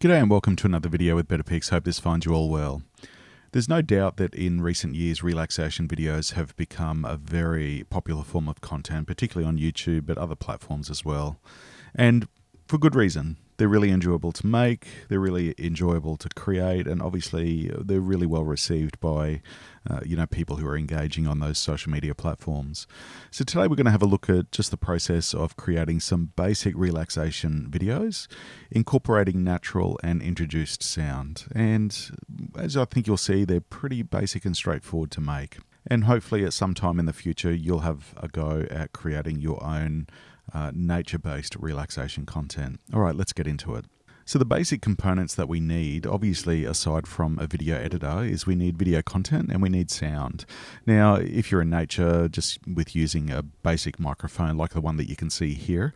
G'day and welcome to another video with Better Pics. Hope this finds you all well. There's no doubt that in recent years, relaxation videos have become a very popular form of content, particularly on YouTube, but other platforms as well. And for good reason. They're really enjoyable to make, they're really enjoyable to create, and obviously they're really well received by people who are engaging on those social media platforms. So today we're going to have a look at just the process of creating some basic relaxation videos, incorporating natural and introduced sound. And as I think you'll see, they're pretty basic and straightforward to make. And hopefully at some time in the future, you'll have a go at creating your own nature-based relaxation content. All right, let's get into it. So the basic components that we need, obviously aside from a video editor, is we need video content and we need sound. Now, if you're in nature, just with using a basic microphone like the one that you can see here,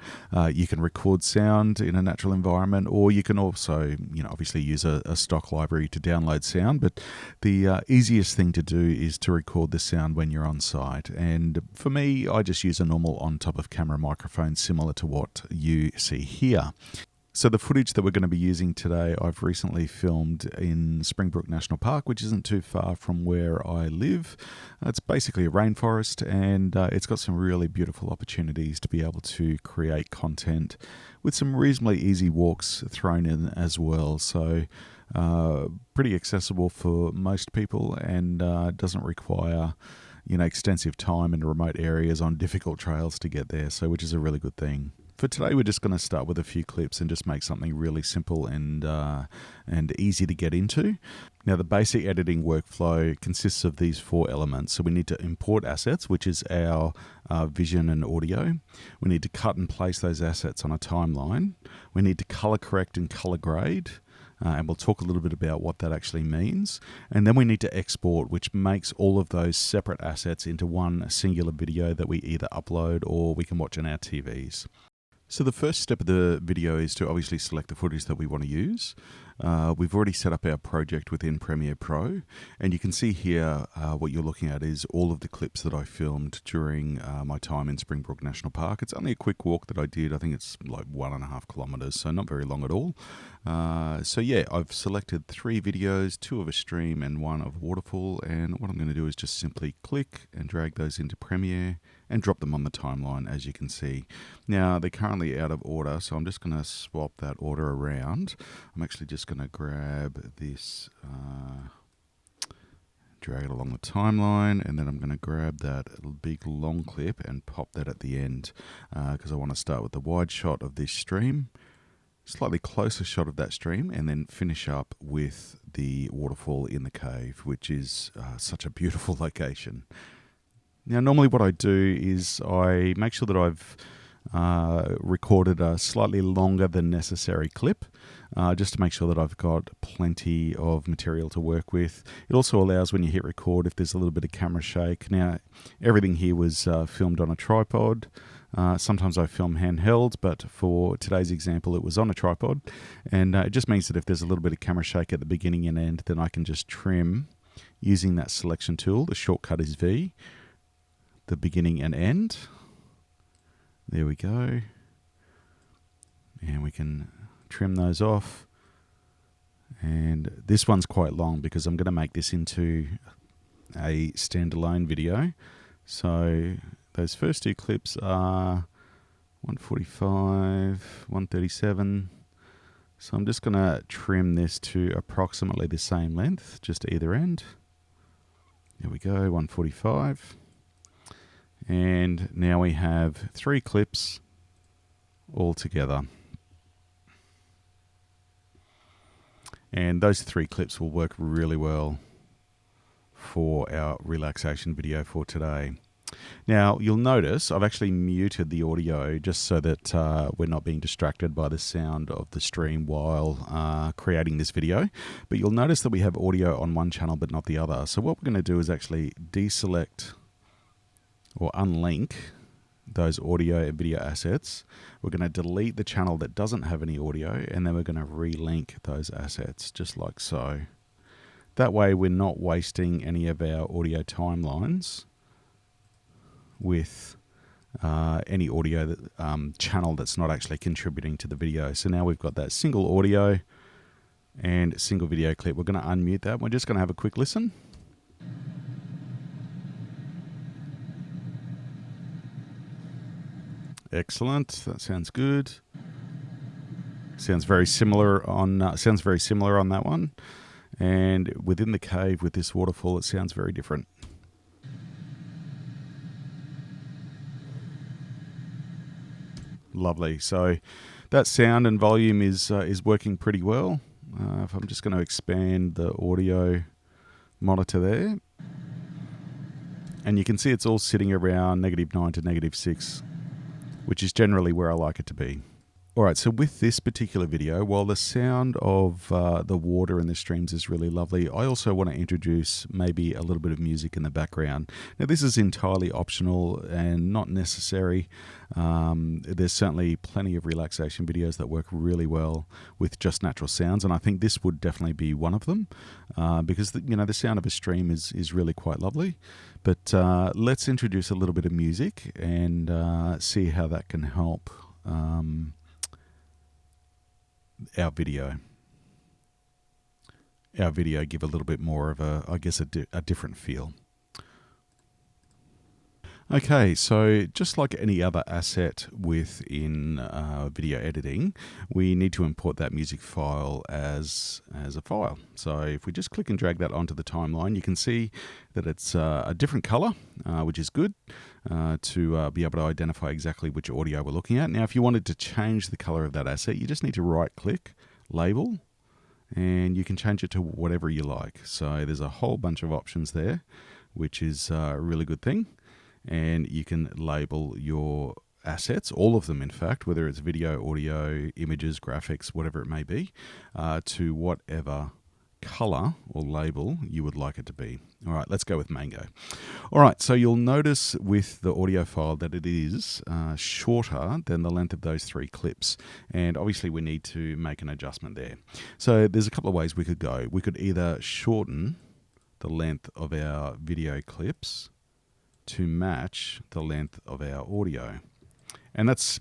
you can record sound in a natural environment, or you can also, obviously use a stock library to download sound. But the easiest thing to do is to record the sound when you're on site. And for me, I just use a normal on top of camera microphone similar to what you see here. So the footage that we're going to be using today, I've recently filmed in Springbrook National Park, which isn't too far from where I live. It's basically a rainforest, and it's got some really beautiful opportunities to be able to create content with some reasonably easy walks thrown in as well. So pretty accessible for most people, and doesn't require extensive time in remote areas on difficult trails to get there, so which is a really good thing. For today, we're just going to start with a few clips and just make something really simple and easy to get into. Now, the basic editing workflow consists of these four elements. So we need to import assets, which is our vision and audio. We need to cut and place those assets on a timeline. We need to color correct and color grade. And we'll talk a little bit about what that actually means. And then we need to export, which makes all of those separate assets into one singular video that we either upload or we can watch on our TVs. So the first step of the video is to obviously select the footage that we want to use. We've already set up our project within Premiere Pro, and you can see here what you're looking at is all of the clips that I filmed during my time in Springbrook National Park. It's only a quick walk that I did. I think it's like 1.5 kilometers, so not very long at all. So yeah, I've selected 3 videos, 2 of a stream and 1 of waterfall, and what I'm going to do is just simply click and drag those into Premiere and drop them on the timeline, as you can see. Now, they're currently out of order, so I'm just going to swap that order around. I'm actually just going to grab this, drag it along the timeline, and then I'm going to grab that big long clip and pop that at the end, because I want to start with the wide shot of this stream, slightly closer shot of that stream, and then finish up with the waterfall in the cave, which is such a beautiful location. Now, normally what I do is I make sure that I've recorded a slightly longer than necessary clip, just to make sure that I've got plenty of material to work with. It also allows, when you hit record, if there's a little bit of camera shake. Now, everything here was filmed on a tripod. Sometimes I film handheld, but for today's example, it was on a tripod. And it just means that if there's a little bit of camera shake at the beginning and end, then I can just trim using that selection tool. The shortcut is V. The beginning and end. There we go. And we can trim those off. And this one's quite long because I'm going to make this into a standalone video. So those first 2 clips are 145, 137. So I'm just going to trim this to approximately the same length, just either end. There we go, 145. And now we have 3 clips all together. And those 3 clips will work really well for our relaxation video for today. Now, you'll notice I've actually muted the audio just so that we're not being distracted by the sound of the stream while creating this video. But you'll notice that we have audio on one channel but not the other. So what we're going to do is actually deselect or unlink those audio and video assets. We're going to delete the channel that doesn't have any audio, and then we're going to relink those assets, just like so. That way we're not wasting any of our audio timelines with any audio channel that's not actually contributing to the video. So now we've got that single audio and single video clip. We're going to unmute that. We're just going to have a quick listen. Excellent. That sounds good. Sounds very similar on that one. And within the cave with this waterfall, it sounds very different. Lovely. So that sound and volume is working pretty well. If I'm just going to expand the audio monitor there, and you can see it's all sitting around -9 to -6, which is generally where I like it to be. All right, so with this particular video, while the sound of the water and the streams is really lovely, I also want to introduce maybe a little bit of music in the background. Now, this is entirely optional and not necessary. There's certainly plenty of relaxation videos that work really well with just natural sounds, and I think this would definitely be one of them because the sound of a stream is really quite lovely. But let's introduce a little bit of music and see how that can help our video give a little bit more of a different feel. Okay, so just like any other asset within video editing, we need to import that music file as a file. So if we just click and drag that onto the timeline, you can see that it's a different color, which is good to be able to identify exactly which audio we're looking at. Now, if you wanted to change the color of that asset, you just need to right-click, label, and you can change it to whatever you like. So there's a whole bunch of options there, which is a really good thing. And you can label your assets, all of them in fact, whether it's video, audio, images, graphics, whatever it may be, to whatever color or label you would like it to be. All right, let's go with mango. All right, so you'll notice with the audio file that it is shorter than the length of those 3 clips. And obviously we need to make an adjustment there. So there's a couple of ways we could go. We could either shorten the length of our video clips to match the length of our audio. And that's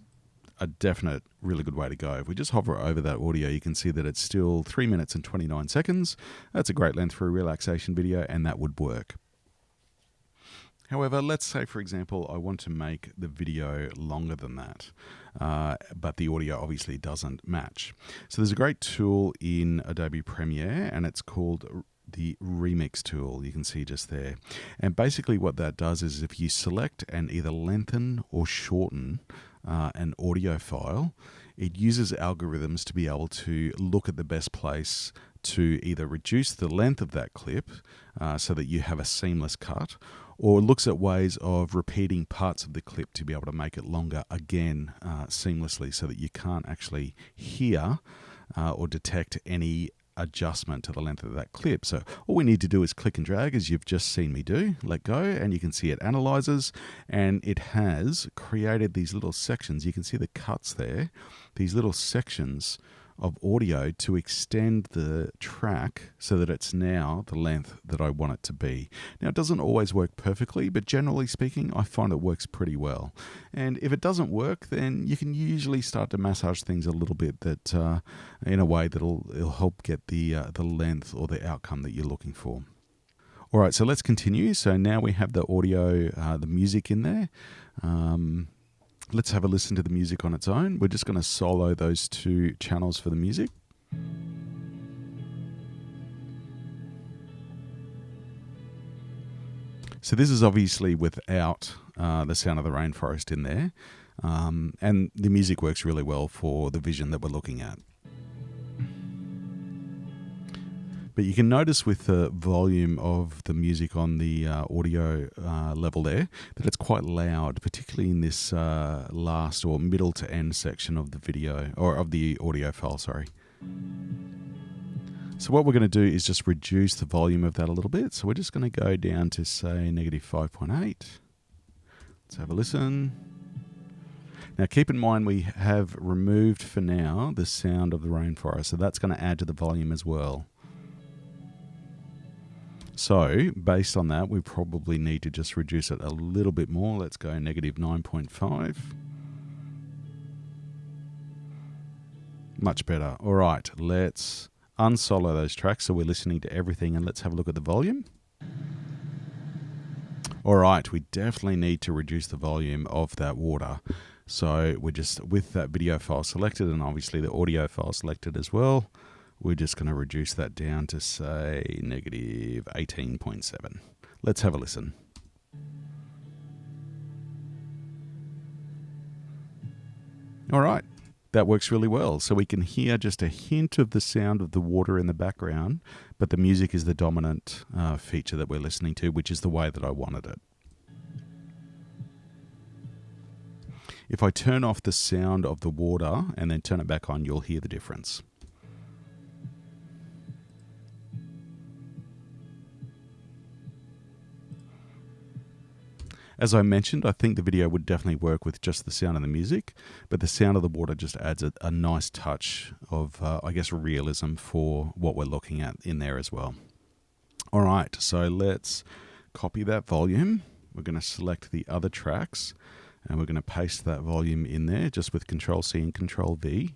a definite really good way to go. If we just hover over that audio, you can see that it's still 3 minutes and 29 seconds. That's a great length for a relaxation video, and that would work. However, let's say, for example, I want to make the video longer than that, but the audio obviously doesn't match. So there's a great tool in Adobe Premiere, and it's called the remix tool. You can see just there. And basically what that does is if you select and either lengthen or shorten an audio file, it uses algorithms to be able to look at the best place to either reduce the length of that clip so that you have a seamless cut, or looks at ways of repeating parts of the clip to be able to make it longer again seamlessly so that you can't actually hear or detect any adjustment to the length of that clip. So all we need to do is click and drag, as you've just seen me do, let go, and you can see it analyzes, and it has created these little sections. You can see the cuts there, these little sections of audio to extend the track so that it's now the length that I want it to be. Now, it doesn't always work perfectly, but generally speaking, I find it works pretty well. And if it doesn't work, then you can usually start to massage things a little bit that in a way that'll help get the length or the outcome that you're looking for. All right, so let's continue. So now we have the audio, the music in there. Let's have a listen to the music on its own. We're just going to solo those 2 channels for the music. So this is obviously without the sound of the rainforest in there. And the music works really well for the vision that we're looking at. But you can notice with the volume of the music on the audio level there that it's quite loud, particularly in this last or middle to end section of the video, or of the audio file, sorry. So what we're going to do is just reduce the volume of that a little bit. So we're just going to go down to, say, -5.8. Let's have a listen. Now, keep in mind we have removed for now the sound of the rainforest, so that's going to add to the volume as well. So, based on that, we probably need to just reduce it a little bit more. Let's go -9.5. Much better. All right, let's unsolo those tracks so we're listening to everything, and let's have a look at the volume. All right, we definitely need to reduce the volume of that water. So we're just, with that video file selected and obviously the audio file selected as well, we're just going to reduce that down to, say, negative 18.7. Let's have a listen. All right, that works really well. So we can hear just a hint of the sound of the water in the background, but the music is the dominant feature that we're listening to, which is the way that I wanted it. If I turn off the sound of the water and then turn it back on, you'll hear the difference. As I mentioned, I think the video would definitely work with just the sound of the music, but the sound of the water just adds a nice touch of, I guess, realism for what we're looking at in there as well. All right, so let's copy that volume. We're going to select the other tracks, and we're going to paste that volume in there just with Control-C and Control-V.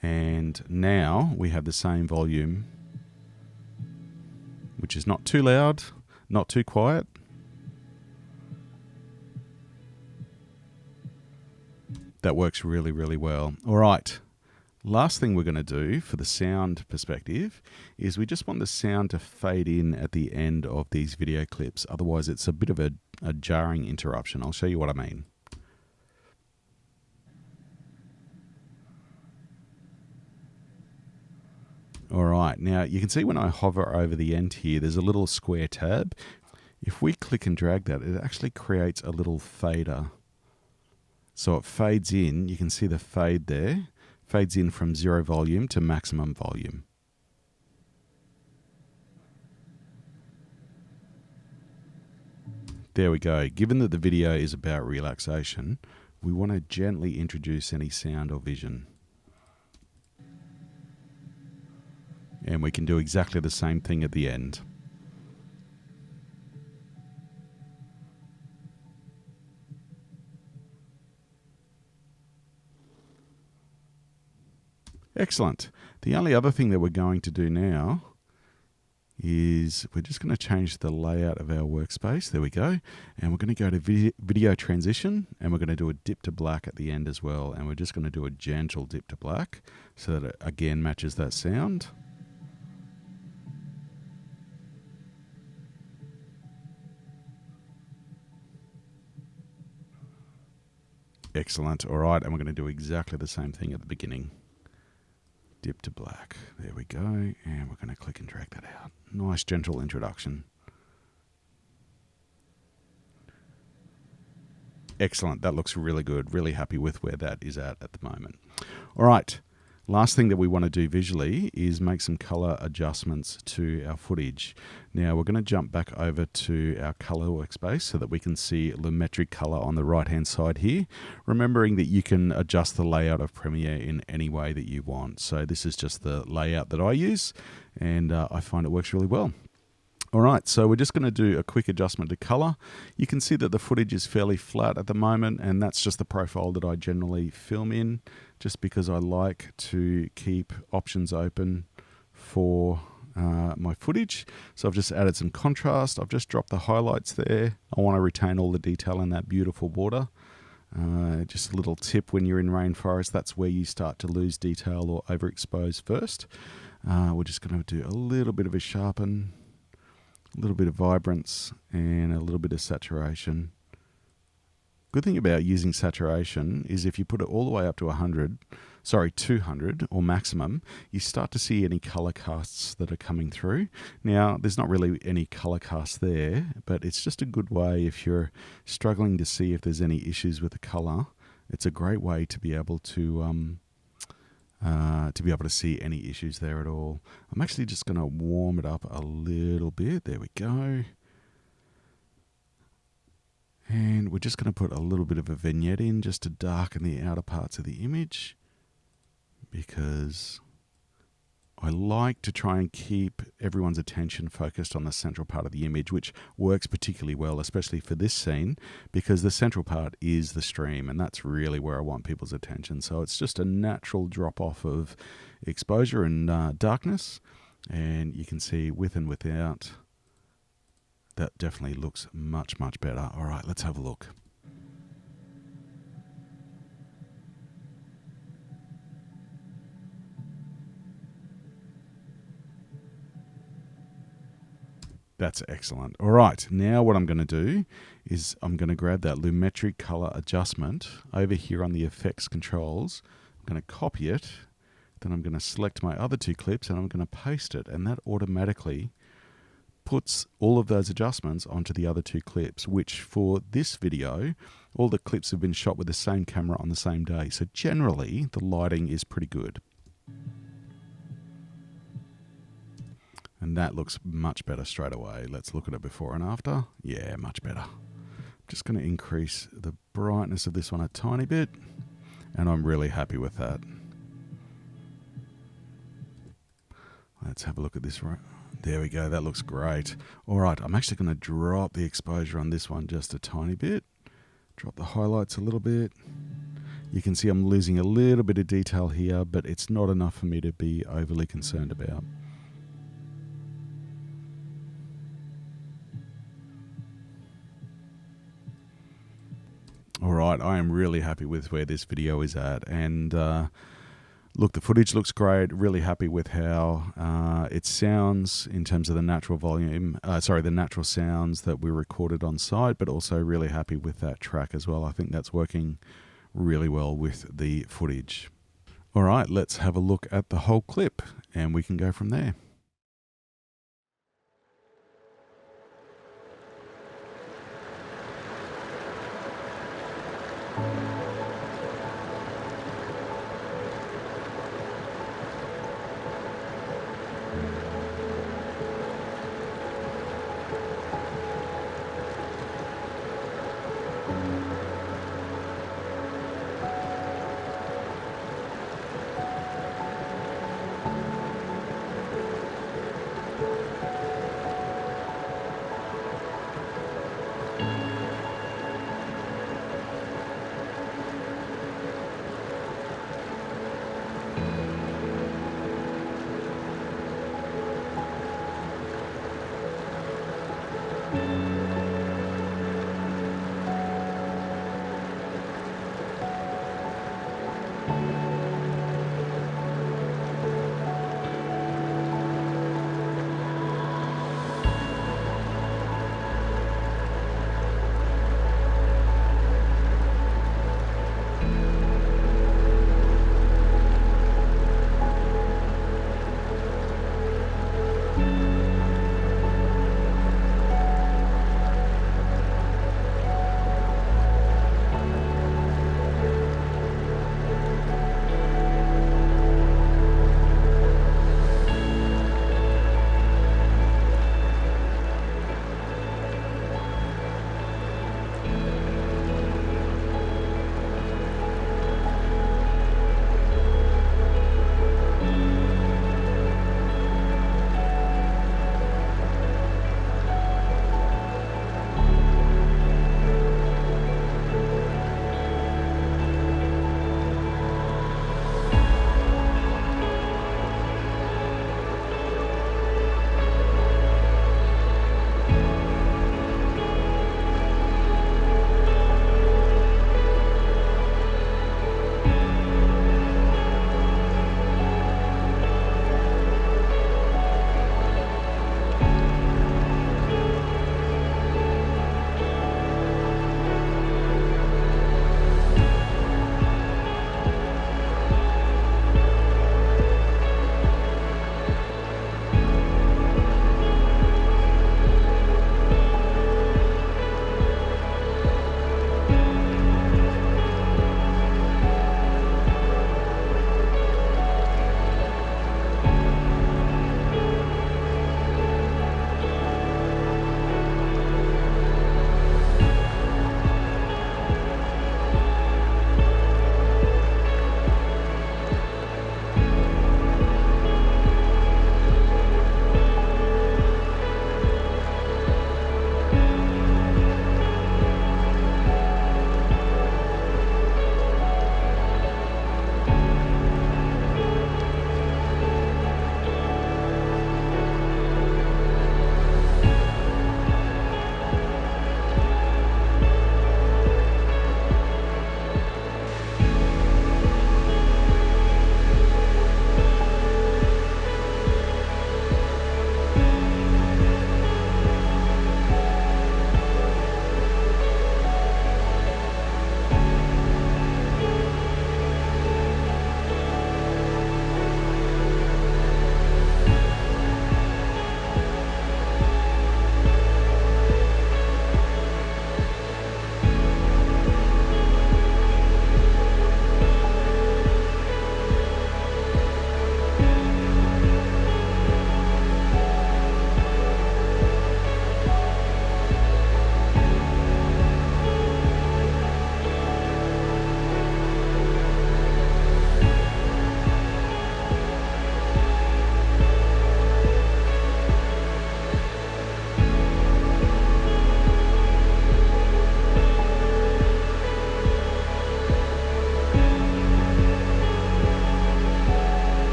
And now we have the same volume, which is not too loud, not too quiet. That works really, really well. All right. Last thing we're going to do for the sound perspective is we just want the sound to fade in at the end of these video clips. Otherwise, it's a bit of a jarring interruption. I'll show you what I mean. All right. Now, you can see when I hover over the end here, there's a little square tab. If we click and drag that, it actually creates a little fader. So it fades in, you can see the fade there, fades in from 0 volume to maximum volume. There we go. Given that the video is about relaxation, we want to gently introduce any sound or vision. And we can do exactly the same thing at the end. Excellent. The only other thing that we're going to do now is we're just going to change the layout of our workspace. There we go. And we're going to go to video transition, and we're going to do a dip to black at the end as well. And we're just going to do a gentle dip to black so that it again matches that sound. Excellent. All right. And we're going to do exactly the same thing at the beginning. Dip to black. There we go. And we're going to click and drag that out. Nice gentle introduction. Excellent. That looks really good. Really happy with where that is at the moment. All right. Last thing that we want to do visually is make some color adjustments to our footage. Now we're going to jump back over to our color workspace so that we can see lumetric color on the right hand side here, remembering that you can adjust the layout of Premiere in any way that you want. So this is just the layout that I use, and I find it works really well. All right, so we're just going to do a quick adjustment to color. You can see that the footage is fairly flat at the moment, and that's just the profile that I generally film in, just because I like to keep options open for my footage. So I've just added some contrast. I've just dropped the highlights there. I want to retain all the detail in that beautiful water. Just a little tip: when you're in rainforest, that's where you start to lose detail or overexpose first. We're just going to do a little bit of a sharpen, a little bit of vibrance, and a little bit of saturation. Good thing about using saturation is if you put it all the way up to 200 or maximum, you start to see any color casts that are coming through. Now, there's not really any color cast there, but it's just a good way if you're struggling to see if there's any issues with the color. It's a great way to be able to see any issues there at all. I'm actually just going to warm it up a little bit. There we go. And we're just going to put a little bit of a vignette in just to darken the outer parts of the image, because I like to try and keep everyone's attention focused on the central part of the image, which works particularly well, especially for this scene, because the central part is the stream, and that's really where I want people's attention. So it's just a natural drop-off of exposure and darkness, and you can see with and without, that definitely looks much, much better. All right, let's have a look. That's excellent. All right, now what I'm going to do is I'm going to grab that lumetric color adjustment over here on the effects controls. I'm going to copy it, then I'm going to select my other two clips and I'm going to paste it, and that automatically puts all of those adjustments onto the other two clips, which for this video, all the clips have been shot with the same camera on the same day. So generally, the lighting is pretty good. And that looks much better straight away. Let's look at it before and after. Yeah, much better. Just going to increase the brightness of this one a tiny bit, and I'm really happy with that. Let's have a look at this. There we go. That looks great. All right, I'm actually going to drop the exposure on this one just a tiny bit. Drop the highlights a little bit. You can see I'm losing a little bit of detail here, but it's not enough for me to be overly concerned about. All right, I am really happy with where this video is at, and look, the footage looks great. Really happy with how it sounds in terms of the natural volume, the natural sounds that we recorded on site, but also really happy with that track as well. I think that's working really well with the footage. All right, let's have a look at the whole clip, and we can go from there.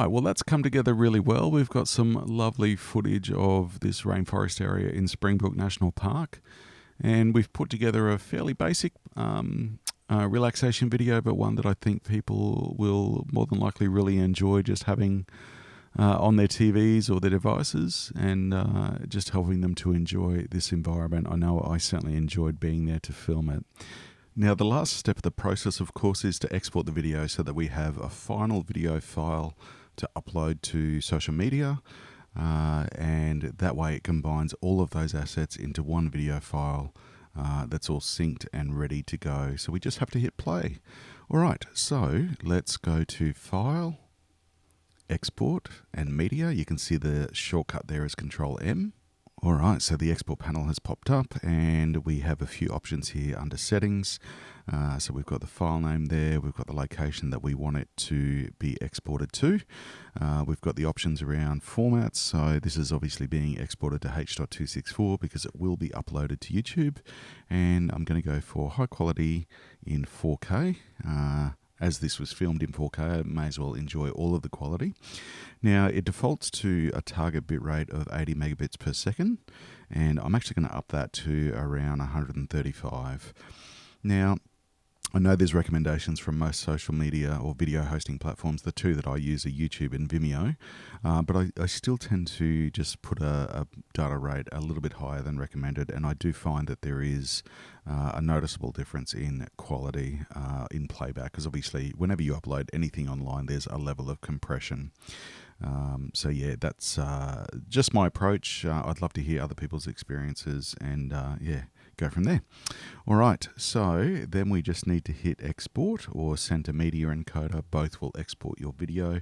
right, well, that's come together really well. We've got some lovely footage of this rainforest area in Springbrook National Park, and we've put together a fairly basic relaxation video, but one that I think people will more than likely really enjoy just having on their TVs or their devices, and just helping them to enjoy this environment. I know I certainly enjoyed being there to film it. Now, the last step of the process, of course, is to export the video so that we have a final video file to upload to social media, and that way it combines all of those assets into one video file that's all synced and ready to go. So we just have to hit play. All right, so let's go to File, Export, and Media. You can see the shortcut there is Control M. All right, so the export panel has popped up, and we have a few options here under settings. So we've got the file name there, we've got the location that we want it to be exported to. We've got the options around formats, so this is obviously being exported to H.264 because it will be uploaded to YouTube. And I'm going to go for high quality in 4K. As this was filmed in 4K, I may as well enjoy all of the quality. Now, it defaults to a target bitrate of 80 megabits per second, and I'm actually going to up that to around 135. Now, I know there's recommendations from most social media or video hosting platforms. The two that I use are YouTube and Vimeo, but I still tend to just put a data rate a little bit higher than recommended, and I do find that there is a noticeable difference in quality in playback, because obviously whenever you upload anything online, there's a level of compression. So yeah, that's just my approach. I'd love to hear other people's experiences, and yeah, go from there. All right, so then we just need to hit export or send to media encoder. Both will export your video.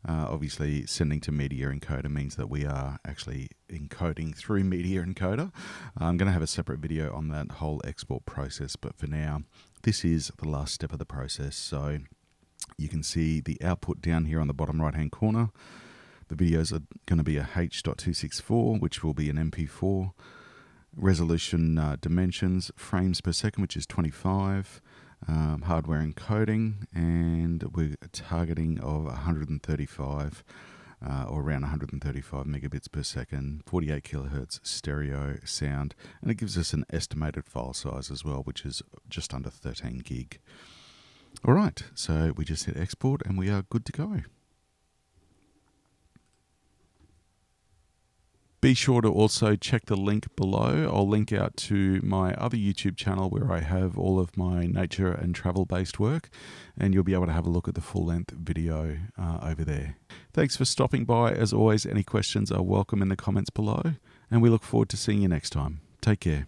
Obviously, sending to media encoder means that we are actually encoding through media encoder. I'm going to have a separate video on that whole export process, but for now, this is the last step of the process. So you can see the output down here on the bottom right hand corner. The videos are going to be a H.264, which will be an MP4. Resolution dimensions, frames per second, which is 25. Hardware encoding, and we're targeting of 135 or around 135 megabits per second, 48 kilohertz stereo sound, and it gives us an estimated file size as well, which is just under 13 gig. All right, so we just hit export and we are good to go. Be sure to also check the link below. I'll link out to my other YouTube channel where I have all of my nature and travel based work, and you'll be able to have a look at the full length video over there. Thanks for stopping by. As always, any questions are welcome in the comments below, and we look forward to seeing you next time. Take care.